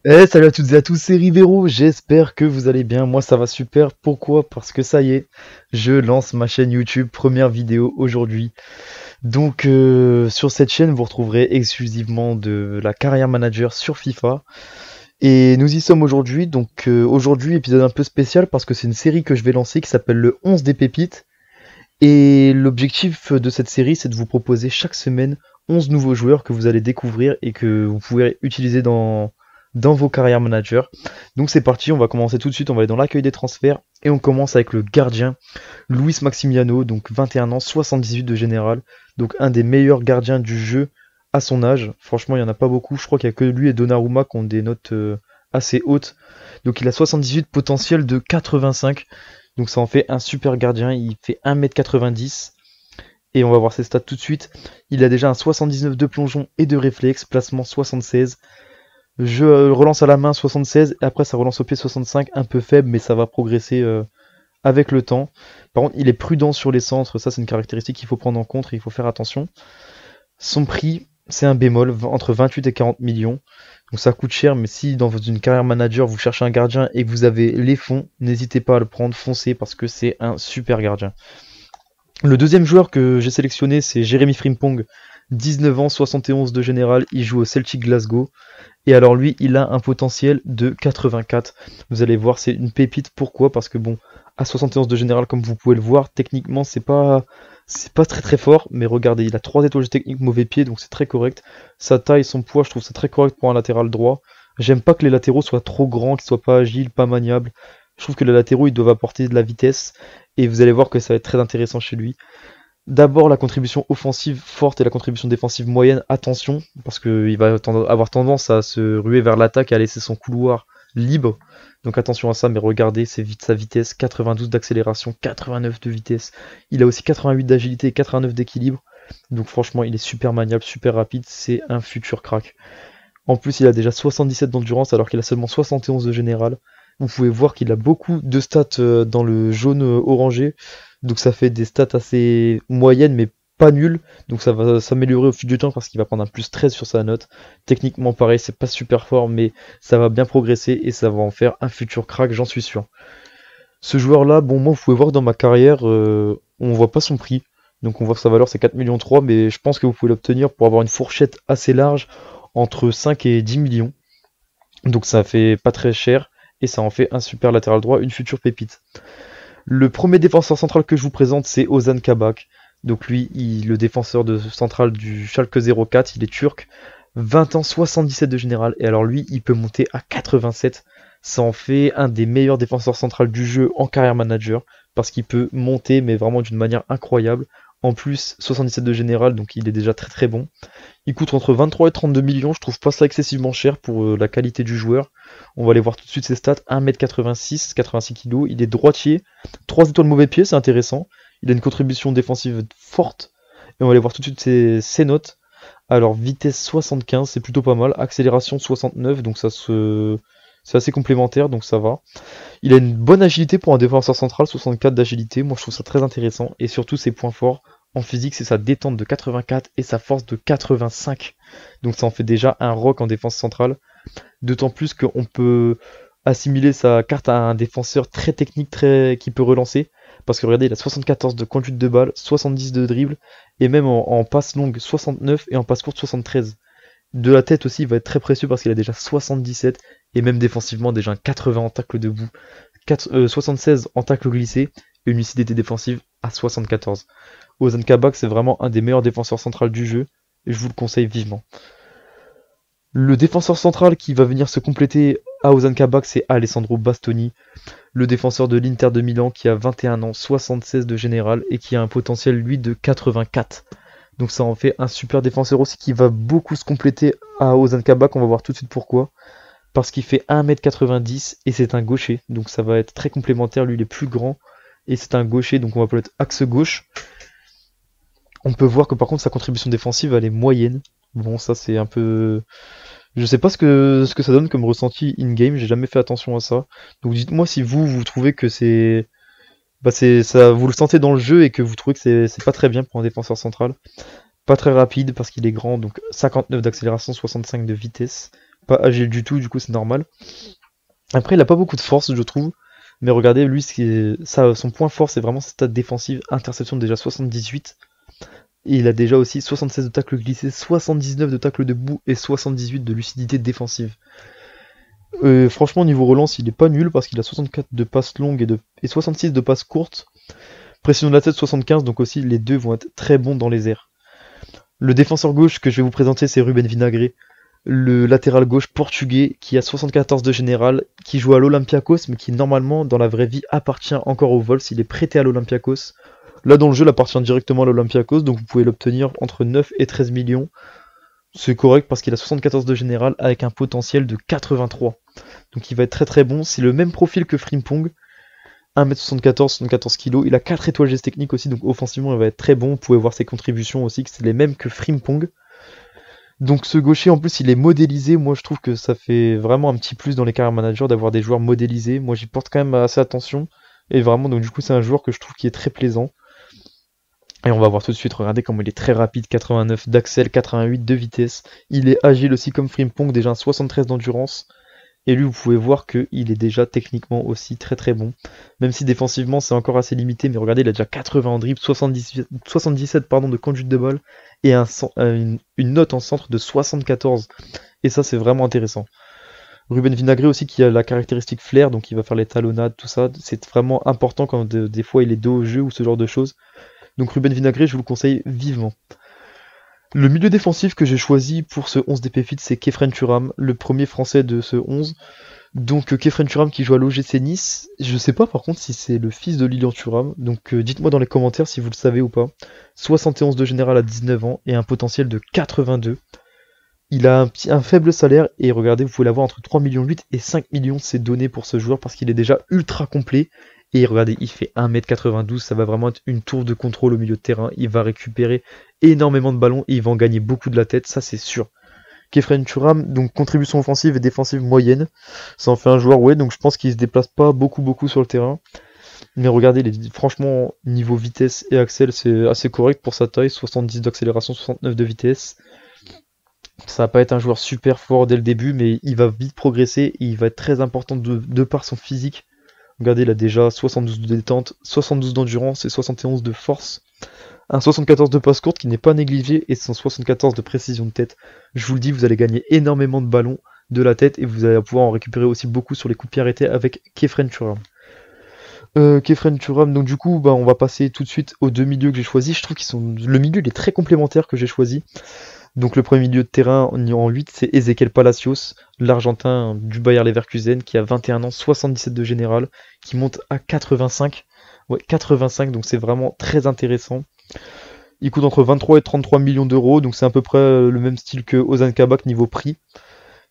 Salut à toutes et à tous, c'est Rivero, j'espère que vous allez bien, moi ça va super, pourquoi? Parce que ça y est, je lance ma chaîne YouTube, première vidéo aujourd'hui. Donc sur cette chaîne vous retrouverez exclusivement de la carrière manager sur FIFA. Et nous y sommes aujourd'hui, donc aujourd'hui épisode un peu spécial parce que c'est une série que je vais lancer qui s'appelle le 11 des pépites. Et l'objectif de cette série c'est de vous proposer chaque semaine 11 nouveaux joueurs que vous allez découvrir et que vous pouvez utiliser dans vos carrières managers. Donc c'est parti, on va commencer tout de suite, on va aller dans l'accueil des transferts et on commence avec le gardien Luis Maximiano, donc 21 ans, 78 de général, donc un des meilleurs gardiens du jeu à son âge. Franchement, il n'y en a pas beaucoup, je crois qu'il n'y a que lui et Donnarumma qui ont des notes assez hautes. Donc il a 78 potentiel de 85. Donc ça en fait un super gardien, il fait 1m90. Et on va voir ses stats tout de suite. Il a déjà un 79 de plongeon et de réflexe, placement 76. Je relance à la main 76, et après ça relance au pied 65, un peu faible, mais ça va progresser avec le temps. Par contre, il est prudent sur les centres, ça c'est une caractéristique qu'il faut prendre en compte et il faut faire attention. Son prix, c'est un bémol, entre 28 et 40 millions. Donc ça coûte cher, mais si dans une carrière manager vous cherchez un gardien et que vous avez les fonds, n'hésitez pas à le prendre, foncez parce que c'est un super gardien. Le deuxième joueur que j'ai sélectionné, c'est Jérémy Frimpong, 19 ans, 71 de général, il joue au Celtic Glasgow. Et alors lui, il a un potentiel de 84. Vous allez voir, c'est une pépite. Pourquoi? Parce que bon, à 71 de général, comme vous pouvez le voir, techniquement, c'est pas très très fort. Mais regardez, il a 3 étoiles techniques, mauvais pied, donc c'est très correct. Sa taille, son poids, je trouve ça très correct pour un latéral droit. J'aime pas que les latéraux soient trop grands, qu'ils soient pas agiles, pas maniables. Je trouve que les latéraux, ils doivent apporter de la vitesse. Et vous allez voir que ça va être très intéressant chez lui. D'abord la contribution offensive forte et la contribution défensive moyenne, attention, parce qu'il va avoir tendance à se ruer vers l'attaque et à laisser son couloir libre. Donc attention à ça, mais regardez sa vitesse, 92 d'accélération, 89 de vitesse. Il a aussi 88 d'agilité et 89 d'équilibre. Donc franchement, il est super maniable, super rapide, c'est un futur crack. En plus, il a déjà 77 d'endurance alors qu'il a seulement 71 de général. Vous pouvez voir qu'il a beaucoup de stats dans le jaune orangé. Donc ça fait des stats assez moyennes mais pas nulles. Donc ça va s'améliorer au fil du temps parce qu'il va prendre un plus 13 sur sa note. Techniquement pareil, c'est pas super fort mais ça va bien progresser et ça va en faire un futur crack, j'en suis sûr. Ce joueur là, bon moi vous pouvez voir dans ma carrière, on voit pas son prix. Donc on voit que sa valeur c'est 4,3 millions, mais je pense que vous pouvez l'obtenir pour avoir une fourchette assez large entre 5 et 10 millions. Donc ça fait pas très cher et ça en fait un super latéral droit, une future pépite. Le premier défenseur central que je vous présente, c'est Ozan Kabak. Donc lui, le défenseur central du Schalke 04, il est turc. 20 ans, 77 de général. Et alors lui, il peut monter à 87. Ça en fait un des meilleurs défenseurs centrales du jeu en carrière manager. Parce qu'il peut monter, mais vraiment d'une manière incroyable. En plus, 77 de général, donc il est déjà très très bon. Il coûte entre 23 et 32 millions, je trouve pas ça excessivement cher pour la qualité du joueur. On va aller voir tout de suite ses stats, 1m86, 86 kg, il est droitier, 3 étoiles mauvais pied, c'est intéressant. Il a une contribution défensive forte, et on va aller voir tout de suite ses notes. Alors vitesse 75, c'est plutôt pas mal, accélération 69, donc c'est assez complémentaire, donc ça va. Il a une bonne agilité pour un défenseur central, 64 d'agilité, moi je trouve ça très intéressant, et surtout ses points forts. En physique, c'est sa détente de 84 et sa force de 85. Donc ça en fait déjà un rock en défense centrale. D'autant plus qu'on peut assimiler sa carte à un défenseur très technique, qui peut relancer. Parce que regardez, il a 74 de conduite de balle, 70 de dribble, et même en passe longue 69 et en passe courte 73. De la tête aussi, il va être très précieux parce qu'il a déjà 77, et même défensivement déjà un 80 en tacle debout, 76 en tacle glissé, et une lucidité défensive à 74. Ozan Kabak, c'est vraiment un des meilleurs défenseurs centrales du jeu, et je vous le conseille vivement. Le défenseur central qui va venir se compléter à Ozan Kabak, c'est Alessandro Bastoni, le défenseur de l'Inter de Milan qui a 21 ans, 76 de général, et qui a un potentiel lui de 84. Donc ça en fait un super défenseur aussi qui va beaucoup se compléter à Ozan Kabak, on va voir tout de suite pourquoi. Parce qu'il fait 1m90 et c'est un gaucher, donc ça va être très complémentaire, lui il est plus grand, et c'est un gaucher, donc on va appeler axe gauche. On peut voir que par contre sa contribution défensive elle est moyenne. Bon ça c'est un peu... Je sais pas ce que ça donne comme ressenti in-game, j'ai jamais fait attention à ça. Donc dites-moi si vous trouvez que c'est... Bah c'est ça, vous le sentez dans le jeu et que vous trouvez que c'est pas très bien pour un défenseur central. Pas très rapide parce qu'il est grand, donc 59 d'accélération, 65 de vitesse. pas agile du tout, du coup c'est normal. Après, il a pas beaucoup de force, je trouve. Mais regardez, lui, son point fort, c'est vraiment sa stat défensive. Interception déjà 78. Et il a déjà aussi 76 de tacle glissé, 79 de tacle debout et 78 de lucidité défensive. Franchement, niveau relance, il est pas nul parce qu'il a 64 de passes longues et 66 de passes courtes. Pression de la tête 75, donc aussi les deux vont être très bons dans les airs. Le défenseur gauche que je vais vous présenter, c'est Ruben Vinagre, le latéral gauche portugais qui a 74 de général, qui joue à l'Olympiakos, mais qui normalement dans la vraie vie appartient encore au Wolves, il est prêté à l'Olympiakos. Là dans le jeu, il appartient directement à l'Olympiakos, donc vous pouvez l'obtenir entre 9 et 13 millions. C'est correct parce qu'il a 74 de général avec un potentiel de 83. Donc il va être très très bon, c'est le même profil que Frimpong. 1m74, 74 kg, il a 4 étoiles geste technique aussi, donc offensivement il va être très bon. Vous pouvez voir ses contributions aussi, que c'est les mêmes que Frimpong. Donc ce gaucher en plus il est modélisé, moi je trouve que ça fait vraiment un petit plus dans les carrières managers d'avoir des joueurs modélisés. Moi j'y porte quand même assez attention, et vraiment donc du coup c'est un joueur que je trouve qui est très plaisant. Et on va voir tout de suite, regardez comme il est très rapide, 89 d'axel, 88 de vitesse. Il est agile aussi comme Frimpong, déjà un 73 d'endurance. Et lui, vous pouvez voir qu'il est déjà techniquement aussi très très bon. Même si défensivement, c'est encore assez limité. Mais regardez, il a déjà 80 en dribble, 77 pardon, de conduite de balle. Et une note en centre de 74. Et ça, c'est vraiment intéressant. Ruben Vinagre aussi qui a la caractéristique flair. Donc il va faire les talonnades, tout ça. C'est vraiment important quand des fois il est dos au jeu ou ce genre de choses. Donc Ruben Vinagre, je vous le conseille vivement. Le milieu défensif que j'ai choisi pour ce 11 DP Fit, c'est Kefren Turam, le premier français de ce 11. Donc Kefren Turam qui joue à l'OGC Nice. Je sais pas par contre si c'est le fils de Lilian Thuram. Donc dites-moi dans les commentaires si vous le savez ou pas. 71 de général à 19 ans et un potentiel de 82. Il a un faible salaire et regardez, vous pouvez l'avoir entre 3,8 millions et 5 millions, c'est donné pour ce joueur parce qu'il est déjà ultra complet. Et regardez, il fait 1m92, ça va vraiment être une tour de contrôle au milieu de terrain. Il va récupérer énormément de ballons et il va en gagner beaucoup de la tête, ça c'est sûr. Kefren Turam, donc contribution offensive et défensive moyenne. Ça en fait un joueur, ouais, donc je pense qu'il se déplace pas beaucoup sur le terrain. Mais regardez, franchement, niveau vitesse et axel, c'est assez correct pour sa taille. 70 d'accélération, 69 de vitesse. Ça va pas être un joueur super fort dès le début, mais il va vite progresser et il va être très important de par son physique. Regardez, il a déjà 72 de détente, 72 d'endurance et 71 de force. Un 74 de passe courte qui n'est pas négligé et son 74 de précision de tête. Je vous le dis, vous allez gagner énormément de ballons de la tête et vous allez pouvoir en récupérer aussi beaucoup sur les coups de pied arrêtés avec Kefren Turam. Kefren Turam, donc du coup, on va passer tout de suite aux deux milieux que j'ai choisis. Je trouve qu'ils sont. Le milieu il est très complémentaire que j'ai choisi. Donc le premier milieu de terrain en 8, c'est Ezequiel Palacios, l'Argentin du Bayer Leverkusen, qui a 21 ans, 77 de général, qui monte à 85. Ouais, 85, donc c'est vraiment très intéressant. Il coûte entre 23 et 33 millions d'euros, donc c'est à peu près le même style que Ozan Kabak niveau prix.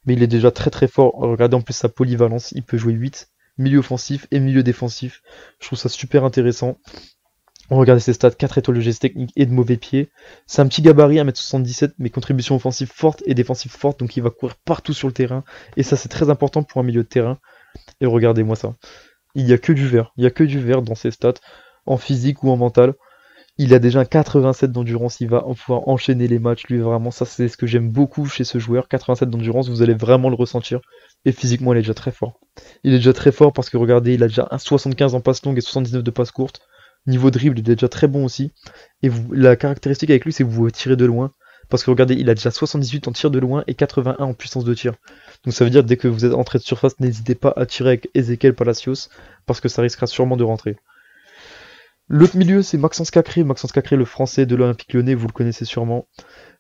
Mais il est déjà très très fort. Regardez en plus sa polyvalence, il peut jouer 8, milieu offensif et milieu défensif. Je trouve ça super intéressant. Regardez ses stats, 4 étoiles de geste technique et de mauvais pied. C'est un petit gabarit, 1m77, mais contribution offensive forte et défensive forte, donc il va courir partout sur le terrain. Et ça c'est très important pour un milieu de terrain. Et regardez-moi ça. Il n'y a que du vert. Il n'y a que du vert dans ses stats, en physique ou en mental. Il a déjà un 87 d'endurance, il va pouvoir enchaîner les matchs. Lui vraiment, ça c'est ce que j'aime beaucoup chez ce joueur. 87 d'endurance, vous allez vraiment le ressentir. Et physiquement, il est déjà très fort. Il est déjà très fort parce que regardez, il a déjà un 75 en passe longue et 79 de passe courte. Niveau dribble, il est déjà très bon aussi. Et la caractéristique avec lui, c'est que vous pouvez tirer de loin. Parce que regardez, il a déjà 78 en tir de loin et 81 en puissance de tir. Donc ça veut dire dès que vous êtes entré de surface, n'hésitez pas à tirer avec Ezequiel Palacios. Parce que ça risquera sûrement de rentrer. L'autre milieu, c'est Maxence Cacré. Maxence Cacré, le français de l'Olympique Lyonnais, vous le connaissez sûrement.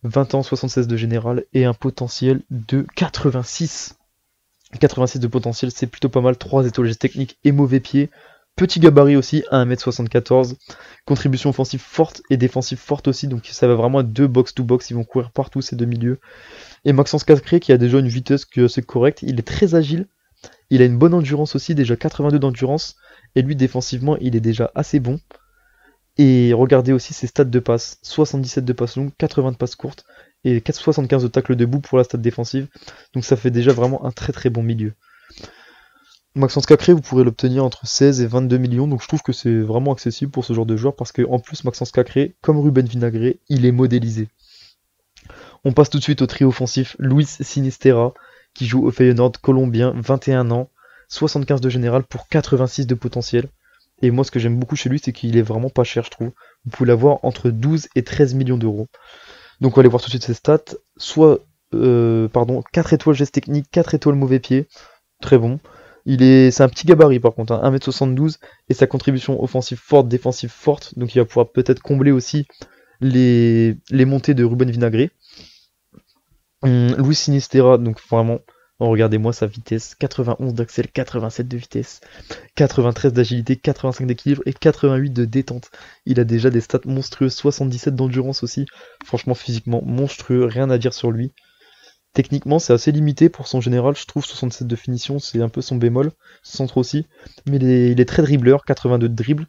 20 ans, 76 de général et un potentiel de 86. 86 de potentiel, c'est plutôt pas mal. 3 étoiles techniques et mauvais pied. Petit gabarit aussi, 1m74. Contribution offensive forte et défensive forte aussi. Donc ça va vraiment être deux box-to-box. Ils vont courir partout ces deux milieux. Et Maxence Cacré qui a déjà une vitesse qui est assez correcte. Il est très agile. Il a une bonne endurance aussi, déjà 82 d'endurance. Et lui, défensivement, il est déjà assez bon. Et regardez aussi ses stats de passe. 77 de passe longue, 80 de passe courte. Et 75 de tacle debout pour la stat défensive. Donc ça fait déjà vraiment un très très bon milieu. Maxence Cacré, vous pourrez l'obtenir entre 16 et 22 millions, donc je trouve que c'est vraiment accessible pour ce genre de joueur, parce qu'en plus Maxence Cacré, comme Ruben Vinagre, il est modélisé. On passe tout de suite au trio offensif, Luis Sinistera, qui joue au Feyenoord, colombien, 21 ans, 75 de général pour 86 de potentiel. Et moi, ce que j'aime beaucoup chez lui, c'est qu'il est vraiment pas cher, je trouve. Vous pouvez l'avoir entre 12 et 13 millions d'euros. Donc on va aller voir tout de suite ses stats. Soit, 4 étoiles geste technique, 4 étoiles mauvais pied. Très bon. C'est un petit gabarit par contre, hein, 1m72 et sa contribution offensive forte, défensive forte. Donc il va pouvoir peut-être combler aussi les montées de Ruben Vinagre. Luis Sinistera, donc vraiment, regardez-moi sa vitesse, 91 d'axel, 87 de vitesse, 93 d'agilité, 85 d'équilibre et 88 de détente. Il a déjà des stats monstrueuses, 77 d'endurance aussi. Franchement, physiquement, monstrueux, rien à dire sur lui. Techniquement, c'est assez limité pour son général, je trouve. 67 de finition, c'est un peu son bémol, centre aussi. Mais il est très dribbleur, 82 de dribble.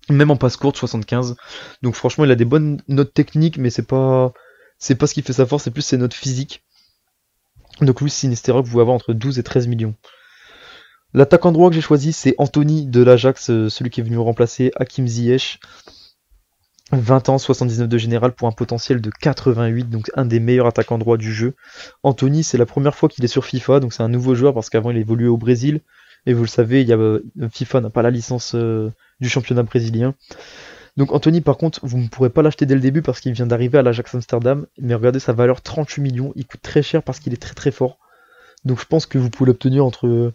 Même en passe courte, 75. Donc franchement, il a des bonnes notes techniques, mais c'est pas ce qui fait sa force, c'est plus ses notes physiques. Donc Luis Sinistera, vous pouvez avoir entre 12 et 13 millions. L'attaquant droit que j'ai choisi, c'est Anthony de l'Ajax, celui qui est venu remplacer Hakim Ziyech. 20 ans, 79 de général pour un potentiel de 88, donc un des meilleurs attaquants droits du jeu. Anthony, c'est la première fois qu'il est sur FIFA, donc c'est un nouveau joueur parce qu'avant il évoluait au Brésil. Et vous le savez, FIFA n'a pas la licence du championnat brésilien. Donc Anthony, par contre, vous ne pourrez pas l'acheter dès le début parce qu'il vient d'arriver à l'Ajax Amsterdam. Mais regardez sa valeur, 38 millions. Il coûte très cher parce qu'il est très très fort. Donc je pense que vous pouvez l'obtenir entre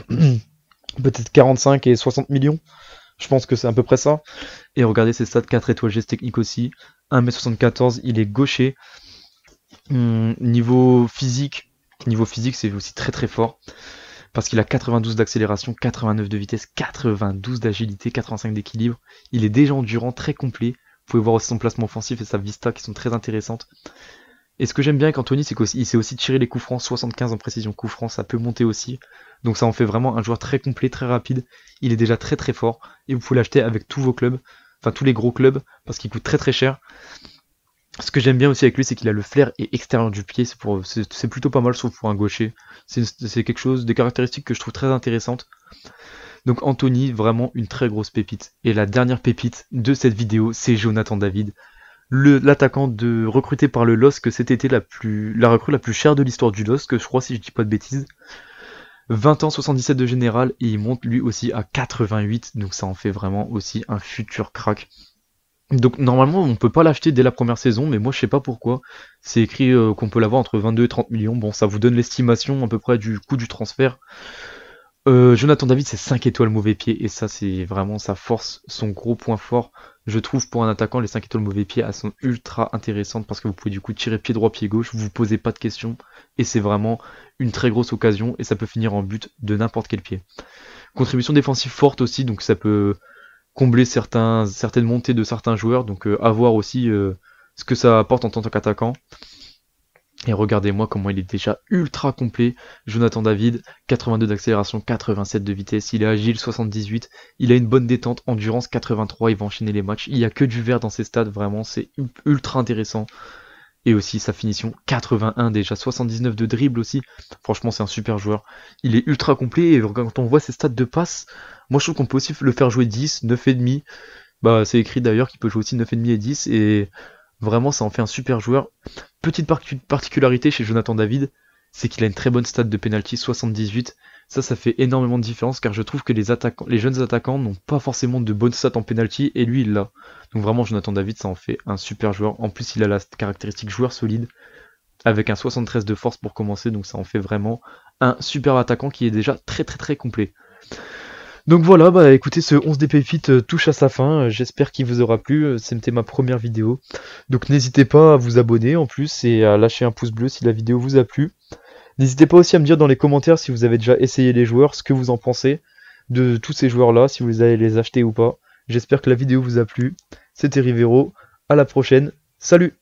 peut-être 45 et 60 millions. Je pense que c'est à peu près ça. Et regardez ses stats, 4 étoiles geste technique aussi. 1m74, il est gaucher. Niveau physique, c'est aussi très très fort. Parce qu'il a 92 d'accélération, 89 de vitesse, 92 d'agilité, 85 d'équilibre. Il est déjà endurant, très complet. Vous pouvez voir aussi son placement offensif et sa vista qui sont très intéressantes. Et ce que j'aime bien avec Anthony, c'est qu'il sait aussi tirer les coups francs, 75 en précision coups francs, ça peut monter aussi. Donc ça en fait vraiment un joueur très complet, très rapide. Il est déjà très très fort. Et vous pouvez l'acheter avec tous vos clubs, enfin tous les gros clubs, parce qu'il coûte très très cher. Ce que j'aime bien aussi avec lui, c'est qu'il a le flair et extérieur du pied, c'est plutôt pas mal, sauf pour un gaucher. C'est quelque chose, des caractéristiques que je trouve très intéressantes. Donc Anthony, vraiment une très grosse pépite. Et la dernière pépite de cette vidéo, c'est Jonathan David, l'attaquant recruté par le LOSC cet été, la recrue la plus chère de l'histoire du LOSC, je crois si je dis pas de bêtises. 20 ans, 77 de général, et il monte lui aussi à 88, donc ça en fait vraiment aussi un futur crack. Donc normalement on peut pas l'acheter dès la première saison, mais moi je sais pas pourquoi. C'est écrit qu'on peut l'avoir entre 22 et 30 millions. Bon, ça vous donne l'estimation à peu près du coût du transfert. Jonathan David, c'est 5 étoiles mauvais pied, et ça c'est vraiment sa force, son gros point fort. Je trouve pour un attaquant, les 5 étoiles mauvais pied, elles sont ultra intéressantes parce que vous pouvez du coup tirer pied droit, pied gauche, vous vous posez pas de questions, et c'est vraiment une très grosse occasion, et ça peut finir en but de n'importe quel pied. Contribution défensive forte aussi, donc ça peut combler certaines montées de certains joueurs, donc à voir aussi ce que ça apporte en tant qu'attaquant. Et regardez-moi comment il est déjà ultra complet. Jonathan David, 82 d'accélération, 87 de vitesse, il est agile, 78, il a une bonne détente, endurance 83, il va enchaîner les matchs. Il n'y a que du vert dans ses stats, vraiment, c'est ultra intéressant. Et aussi sa finition, 81 déjà, 79 de dribble aussi. Franchement, c'est un super joueur. Il est ultra complet et quand on voit ses stats de passe, moi je trouve qu'on peut aussi le faire jouer 10, 9,5. Bah, c'est écrit d'ailleurs qu'il peut jouer aussi 9,5 et 10 et vraiment ça en fait un super joueur. Petite particularité chez Jonathan David, c'est qu'il a une très bonne stat de penalty, 78. Ça fait énormément de différence car je trouve que les jeunes attaquants n'ont pas forcément de bonnes stats en penalty et lui il l'a. Donc vraiment Jonathan David, ça en fait un super joueur. En plus il a la caractéristique joueur solide avec un 73 de force pour commencer, donc ça en fait vraiment un super attaquant qui est déjà très très très complet. Donc voilà, bah écoutez, ce 11 DP Fit touche à sa fin, j'espère qu'il vous aura plu, c'était ma première vidéo. Donc n'hésitez pas à vous abonner en plus et à lâcher un pouce bleu si la vidéo vous a plu. N'hésitez pas aussi à me dire dans les commentaires si vous avez déjà essayé les joueurs, ce que vous en pensez de tous ces joueurs-là, si vous allez les acheter ou pas. J'espère que la vidéo vous a plu. C'était Rivero, à la prochaine, salut!